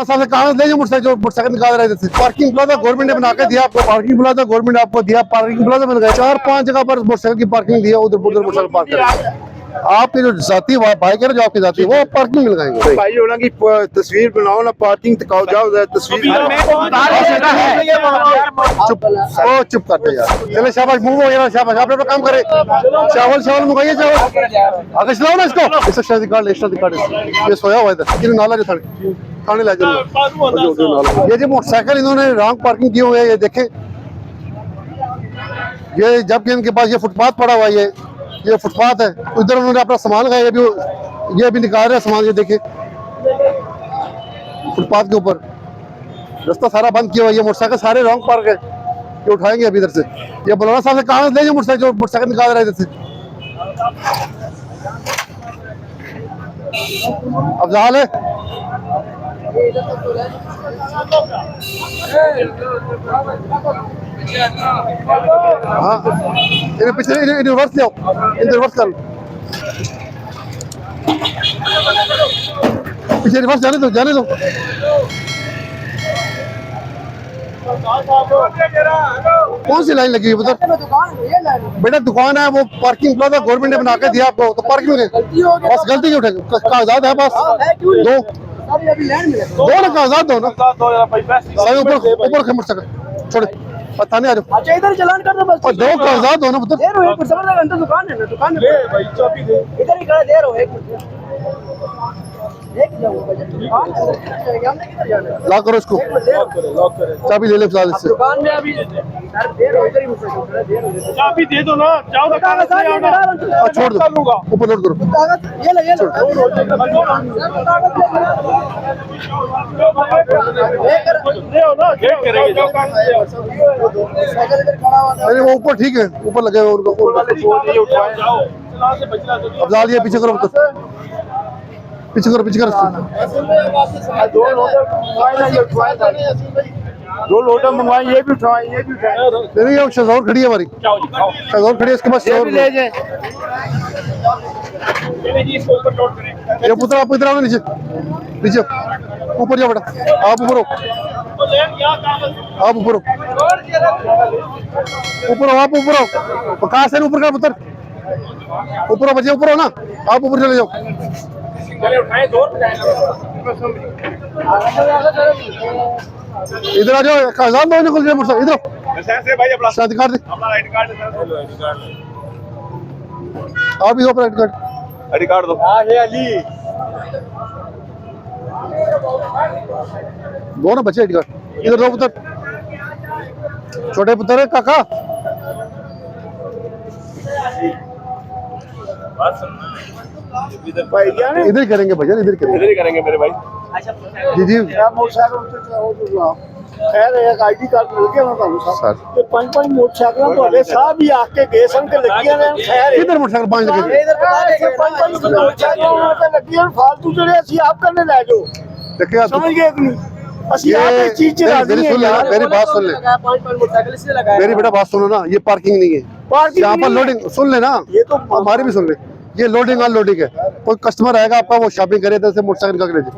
साल से कागज ले मोटरसाइकिल निकाल रहे थे। पार्किंग प्लाजा गवर्नमेंट ने बना के दिया आपको, पार्किंग प्लाजा गवर्नमेंट ने आपको दिया, पार्किंग प्लाजा मिल गया। 4-5 जगह पर मोटरसाइकिल की पार्किंग दिया, उधर मोटरसाइकिल पार्क कर। आपके जो जाती बाइक है जो आपकी जाती है वो पार्किंग मिल गएंगे। भाई होना की तस्वीर बनाओ ना, पार्किंग तकाओ जाओ तस्वीर। चुप करते यार, चले शाबाश, मूव हो गया, शाबाश, आप अपना काम करे। चावल मंगाइए, चावल आगे चलाओ ना इसको। इसका शादी कार्ड, शादी कार्ड ये सोया हुआ है, नाला जो थाने ले जाओ। ये जो मोटरसाइकिल इन्होंने रॉन्ग पार्किंग की हुई है, ये देखें, ये जबकि इनके पास ये फुटपाथ पड़ा हुआ है, ये फुटपाथ है, उधर उन्होंने अपना सामान लगाया, ये भी निकाल रहे हैं सामान। ये देखे फुटपाथ के ऊपर रास्ता सारा बंद किया हुआ है, ये मोटरसाइकिल सारे रॉन्ग पार्क है, ये उठाएंगे अभी इधर से। ये बलौना साहब से कागज ले मोटरसाइकिल निकाल रहे हैं इधर से। अफजाल है, हाँ इन्हें पीछे रिवर्स ले आओ, इन्हें रिवर्स कर लो, पीछे रिवर्स जाने दो, जाने दो। कौन सी लाइन लगी है उधर? बेटा दुकान है, वो पार्किंग प्लाजा गवर्नमेंट ने बना के दिया आपको, तो पार्किंग में बस गलती क्यों उठेगी? कागजात है बस दो ना, कागजात दो ना, ऊपर खमर सके छोड़े थाने आ जाओ। अच्छा इधर चलान कर दो बस, और दो कागजात दो ना पुत्र। देर हो समझ लगा, अंदर दुकान है ना, दुकान में भाई चाबी दे, इधर ही खड़ा, देर हो एक मिनट लेके जाऊंगा बजट दुकान है, हमने किधर जाना है? लॉक करो इसको, लॉक करे, चाबी ले ले फिलहाल इससे। दुकान में अभी सर देर हो, इधर ही मुझसे देर हो, चाबी दे दो ना, जाओ ना, कागज छोड़ दो, ऊपर लोड करो कागज, ये ले अरे वो ऊपर ठीक है, ऊपर लगे हुए उनको। अफजाल ये पीछे करो, पीछे करो, पीछे करो। दो लोटा मंगवाए, ये भी उठवाए, ये भी उठाए। नहीं शहजौर खड़ी है हमारी, शहजौर खड़ी है, इसके पास ले जाए। ये पुत्र आप इधर आओ नीचे, नीचे ऊपर जाओ बेटा, आप ऊपर हो, आप ऊपर हो, ऊपर हो, आप ऊपर हो, कहाँ से ऊपर का पुत्र, ऊपर हो बच्चे, ऊपर हो ना, आप ऊपर चले जाओ। इधर आ जाओ, कागजात दो निकल जाए, इधर शादी कार्ड दे, आप इधर आई कार्ड दो। दो ना बच्चे, इधर दो पुत्र, छोटे पुत्र है काका। इधर ही करेंगे भजन, इधर करेंगे मेरे भाई। जी जी खैर एक आईडी कार्ड मिल गया सर, तो 5 मोटरसाइकिल तो साहब ही आके गए सन के लगी ने। खैर किधर मोटरसाइकिल 5 लगे? इधर 5 मोटरसाइकिल लगी है, फालतू जड़े असि आप करने ले जाओ, देखिए समझ गए कि नहीं? असि आप इस चीज से राजी नहीं है यार। मेरी बात सुन ले, 5 मोटरसाइकिल इसलिए लगाया, मेरी बेटा बात सुनो ना, ये पार्किंग नहीं है, यहाँ पर लोडिंग सुन लेना, ये तो हमारी भी सुन ले, ये लोडिंग अनलोडिंग है। कोई कस्टमर आएगा आपका, वो शॉपिंग करे तो मोटरसाइकिल का ले जाए।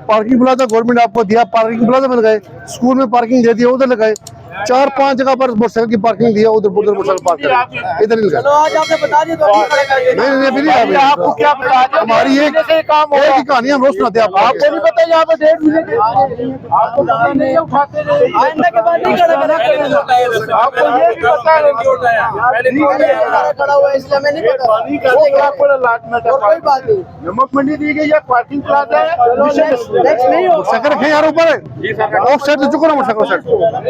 पार्किंग प्लाजा गवर्नमेंट ने आपको दिया, पार्किंग प्लाजा में लगाए, स्कूल में पार्किंग दे दी, उधर लगाए। 4-5 जगह पर मोटरसाइकिल की पार्किंग दिया, उधर मोटरसाइकिल पार्क करे, इधर नहीं चलो लगाए। आज आपने बता दिया तो नहीं अभी नहीं, आपको क्या पता, हमारी एक ही कहानी हम रोज सुनाते हैं आपको नहीं पता यहाँ पे 1.5 मिनट आपको नहीं उठाते आइंदा के बाद नहीं खड़ा करा, आपको ये भी पता है खड़ा हुआ है इसलिए मैं नहीं पता, पानी का आपको लाट में और कोई बात नहीं, नमक मंडी दी गई है, पार्किंग प्लाजा है। नेक्स्ट नहीं हो मोटरसाइकिल रखे यार ऊपर, ऑफ साइड चुको ना मोटरसाइकिल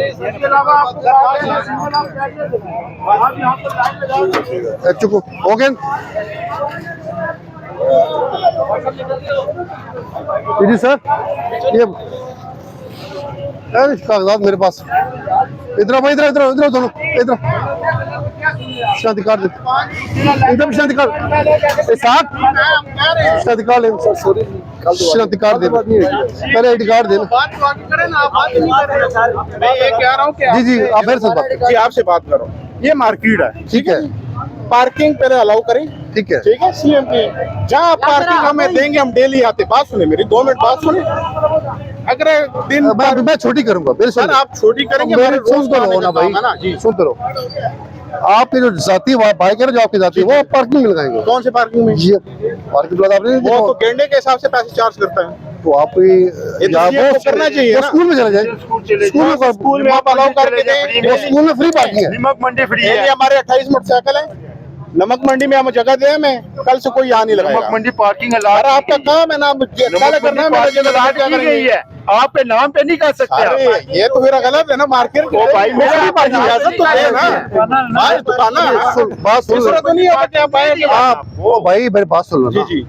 इसके अलावा आपको चुको हो गए जी सर। ये कागजात मेरे पास, इधर इधर इधर इधर दोनों इधर शादी कार्ड, इधर भी शादी कार्ड साथ शादी कार्ड ले, सॉरी शादी कार्ड दे, पहले आईडी कार्ड दे। मैं ये कह रहा हूँ कि जी जी आप मेरे साथ बात, जी आपसे बात करो, ये मार्केट है, ठीक है, पार्किंग पहले अलाउ करें, ठीक है, ठीक है। सीएम की जहाँ पार्किंग हमें देंगे, हम डेली आते। बात सुने मेरी, 2 मिनट बात सुने। अगर दिन मैं छोटी करूंगा मेरे सर आप छोटी करेंगे मेरे हमारे रोज सुन तो लो ना भाई, ना जी। सुन तो लो। आपकी जो जाती बाइक है ना, जो आपकी जाती है, वो पार्किंग में लगाएंगे। कौन से पार्किंग में? ये पार्किंग प्लाजा आपने नहीं वो देखा? तो गेंडे के हिसाब से पैसे चार्ज करता है। तो आप ये तो करना चाहिए ना। स्कूल में चले जाए, स्कूल में आप अलाउ करके दें। वो स्कूल में फ्री पार्किंग है। नमक मंडी फ्री डेली है। हमारे 28 मोटरसाइकिल है, नमक मंडी में हम जगह दे, मैं कल से कोई यहाँ नहीं नमक लगाएगा। मंडी पार्किंग अरे आपका काम है ना, पहले करना है, मेरा जगह अलाट क्या की गई करेंगे? है, आपके नाम पे नहीं कर सकते अरे आप। ये तो फिर गलत है ना, मार्केट ओ भाई, मेरा मेरी पार्किंग इजाजत तो दे ना। हाँ, दुकान बात सुन दूसरा तो नहीं होगा कि आप आएंगे। आप वो भाई मेरी बात सुन लो जी ना। जी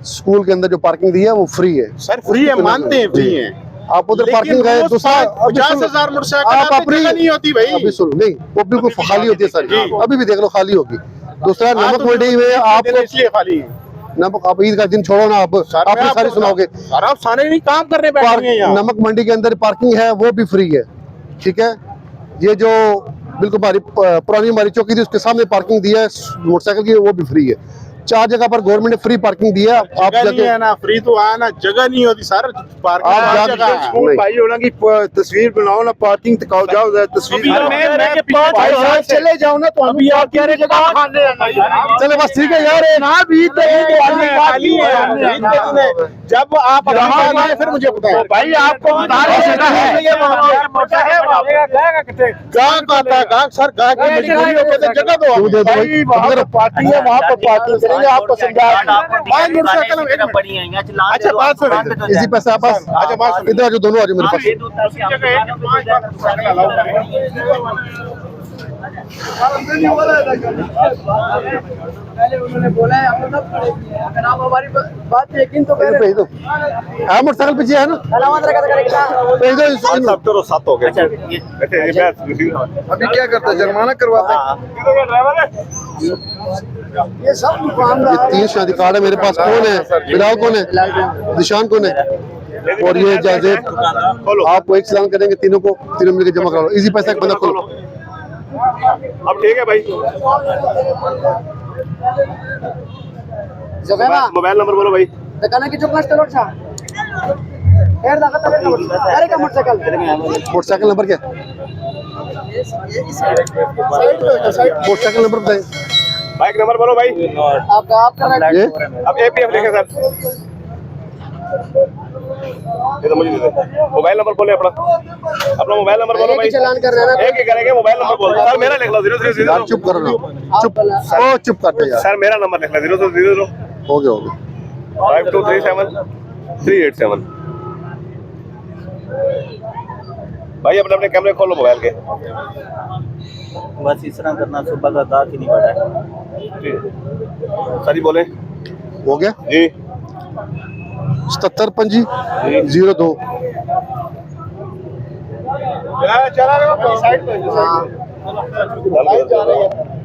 स्कूल के अंदर जो पार्किंग दी है वो फ्री है। सर फ्री है, मानते हैं फ्री है। आप उधर पार्किंग गए, दूसरा 50,000 मोटरसाइकिल आप अपनी जगह नहीं होती भाई। अभी सुनो, नहीं वो बिल्कुल खाली होती है सर, जी। अभी भी देख लो खाली होगी। दूसरा हाँ, नमक तो मंडी में आपको इसलिए खाली है। नमक, आप ईद का दिन छोड़ो ना, आप सर, मैं अपनी सारी आपको सुनाओगे। सर आप सारे नहीं काम करने बैठे हैं यहाँ। नमक मंडी के अंदर पार्किंग है वो भी फ्री है, ठीक है। ये जो बिल्कुल हमारी पुरानी हमारी चौकी थी उसके सामने पार्किंग दी है मोटरसाइकिल की, वो भी फ्री है। 4 जगह पर गवर्नमेंट ने फ्री पार्किंग दी है। आप जगह नहीं जाके है ना, फ्री तो आया ना, जगह नहीं होती सर, पार्किंग आप हर जाके जगह है। नहीं। भाई होना की तस्वीर बनाओ ना, पार्किंग तकाओ, जाओ उधर तस्वीर। चले जाओ ना, तो अभी आप कह रहे जगह खाने आना। चले बस ठीक है यार, ना भी खाली है। जब आप आए फिर मुझे बताएं भाई आपको बता रहे गाहक आता है, गाहक सर गाहक की मजबूरी हो कहते जगह दो क्यों दे दो भाई? भाई वहाँ पे पार्किंग है, वहाँ पे पार्किंग करेंगे, आपको समझा। पाँच मोटरसाइकिल में एक मिनट। अच्छा बात सुन, इसी पैसे आप बस अच्छा बात सुन, इधर आ जाओ, दोनों आ जाओ मेरे पास। जगह है कि 5 मोटरसाइकिल अलाउ पहले उन्होंने बोला है हम लोग सब खड़े किए हैं। अगर आप हमारी बात यकीन तो भेज करें। दो, हाँ मोटरसाइकिल पीछे है ना, सलामत रखा करेगा। भेज दो इसको। 7 हो गए। अभी क्या करते, जुर्माना करवाते ये सब ये दुकानदार 3 शादी कार्ड है मेरे पास। कौन है बिलाल, कौन है निशान, कौन है, और ये जाजेब। आपको एक चलान करेंगे, तीनों को, तीनों मिलकर जमा करा लो। इसी पैसा एक बंदा खोलो। अब ठीक है भाई, जगह मोबाइल नंबर बोलो भाई। दुकान की चुप नष्ट लोट सा यार दाखत अरे का मोटरसाइकिल मोटरसाइकिल नंबर क्या है? मोटरसाइकिल नंबर बताइए। बाइक नंबर बोलो भाई। आप कर रहे ये अब एपीएफ लिखे सर, ये तो मुझे दे दो। मोबाइल नंबर बोले अपना मोबाइल नंबर बोलो भाई। चलान कर रहे हैं ना। एक ही करेंगे, मोबाइल नंबर बोलो सर, मेरा लिख लो 000। यार चुप करो ना, चुप ओ चुप करते यार। सर मेरा नंबर लिख लो 000 हो गया 5237 387। भाई अपने अपने कैमरे खोलो मोबाइल के। बस इस तरह करना, सुबह का गाहक ही नहीं बढ़ा सर जी बोले। हो गया जी 77 25 02। चला रहे हो साइड पे,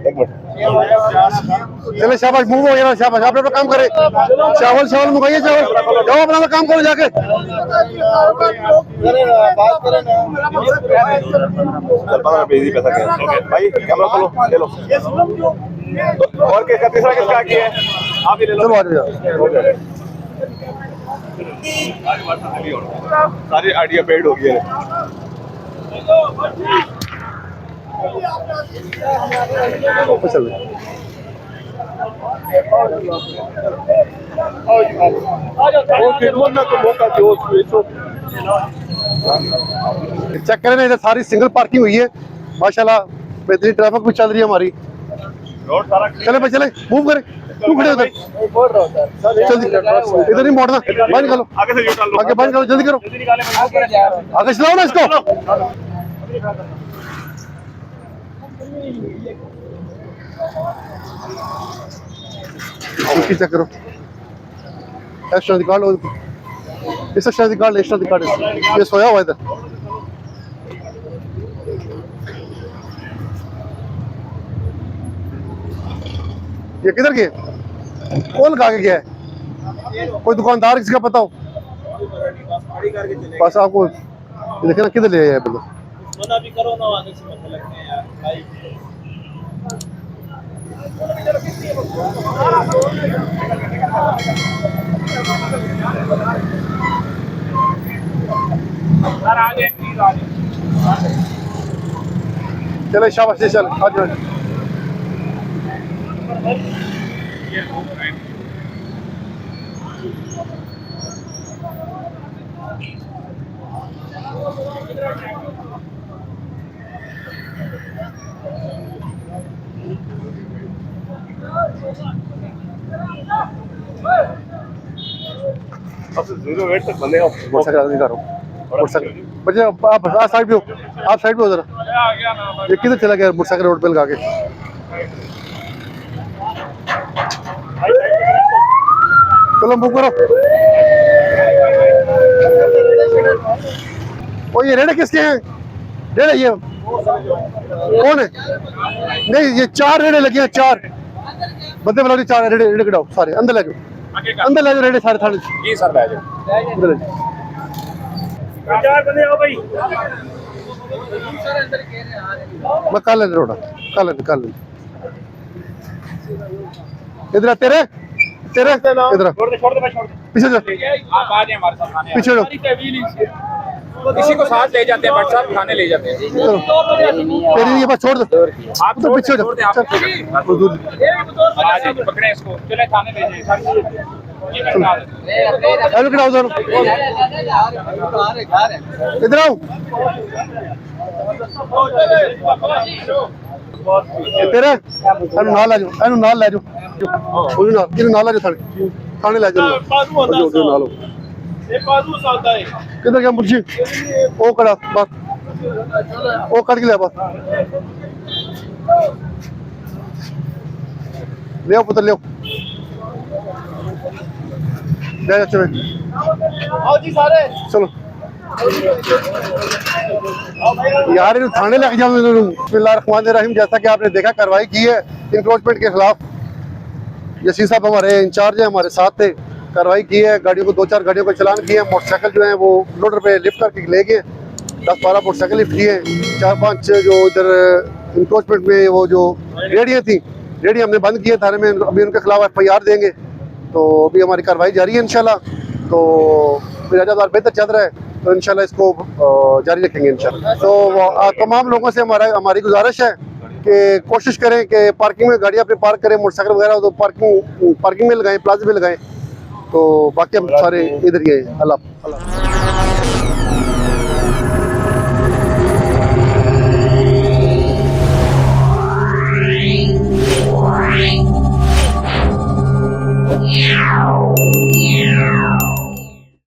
एक मिनट। चले शाबाश, मूव हो गया ना, शाबाश। आप अपना काम करे, चावल मंगाइए, चावल जाओ अपना काम करो जाके। चल 15 रुपये इजी पैसा क्या भाई, कैमरा खोलो, ले लो। और किसका तीसरा किसका किया है, आप ही ले लो। चलो आ जाओ। सारी आइडिया पेड हो गई है। वापस चल रहे। चेक करें ना, इधर सारी सिंगल पार्किंग हुई है माशाल्लाह, बेहतरीन ट्रैफिक भी चल रही है हमारी। चले भाई चले, मूव करें। तू खड़े उधर, जल्दी इधर नहीं मोड़ना, बाहर निकालो, आगे से यूटर्न लो, आगे बाहर निकालो, जल्दी करो, आगे चलाओ ना इसको। उसकी चेक करो, एक्स्ट्रा निकाल लो, इस एक्स्ट्रा निकाल ले, एक्स्ट्रा निकाल। ये सोया हुआ इधर। ये किधर गए, कौन लगा के गया है? कोई दुकानदार किसका पता हो? बस आपको देखे ना किधर ले आया बंदा। मना भी करो ना, आगे से मत लगते हैं यार भाई। चले शाबाश जी, चल आज अब 0 वेट तक बंदे मोटरसाइकिल आगे करो, मोटरसाइकिल बच्चे आप साइड पे हो, आप साइड पे हो जरा। ये किधर चला गया मोटरसाइकिल रोड पे लगा के? चलो मूव करो। ओ ये रेड़े किसके हैं? रेड़े ये कौन है? नहीं ये 4 रेड़े लगे हैं, 4 बंदे बुलाओ, 4 रेड़े, रेड़े कटाओ सारे अंदर ले जाओ, अंदर ले जाओ रेड़े सारे थाने जी सर ले जाओ। अंदर ले जाओ। 4 बंदे आओ भाई। मैं काल ले रोड़ा, काल ले इधर आ, तेरे तेरे इधर छोड़ दे भाई, छोड़ दे। पीछे जा, आप आ जाए हमारे साथ खाने। पीछे जाओ। इसी को साथ ले जाते हैं, बट साहब खाने ले जाते हैं। चलो तेरी नहीं है, बस छोड़ दे, आप तो पीछे छोड़ दे, आप चल वो दूर आ जाइए, पकड़े इसको, चले थाने ले जाइए सारी चीजें। ये करना है। हेलो कटाओ दोनों, इधर आओ। तेरे एनु नाल ले जाओ, एनु नाल ले जाओ, ओनू नाल, इनु नाल ले जाओ थाने ले जाओ, जो नाल हो। ये बाजू सादा है। किधर गया मुर्शी? ओ कड़ा बस, ओ कट गया बस, ले आओ पुत्र ले आओ, ले जा चले, आओ जी सारे। चलो यार इन्हें थाने लेके जाओ। बिस्मिल्लाहिर्रहमानिर्रहीम। जैसा कि आपने देखा कार्रवाई की है इंक्रोचमेंट के खिलाफ। यसीर साहब हमारे इंचार्ज है, हमारे साथ थे, कार्रवाई की है, गाड़ियों को 2-4 गाड़ियों को चलान किए हैं, मोटरसाइकिल जो है वो लोडर पे लिफ्ट करके ले गए, 10-12 मोटरसाइकिल लिफ्ट किए, 4-5 जो इधर इंक्रोचमेंट में वो जो रेडियाँ थी, रेडी हमने बंद किए थाने में, अभी उनके खिलाफ FIR देंगे। तो अभी हमारी कार्रवाई जारी है इंशाल्लाह। तो बाजार बेहतर चल रहा है, तो इंशाल्लाह इसको जारी रखेंगे इंशाल्लाह। तो तमाम लोगों से हमारी गुजारिश है कि कोशिश करें कि पार्किंग में गाड़ियाँ अपनी पार्क करें, मोटरसाइकिल वगैरह तो पार्किंग में लगाएं, प्लाजा में लगाएं। तो बाकी हम सारे इधर ही हैं। अल्लाह।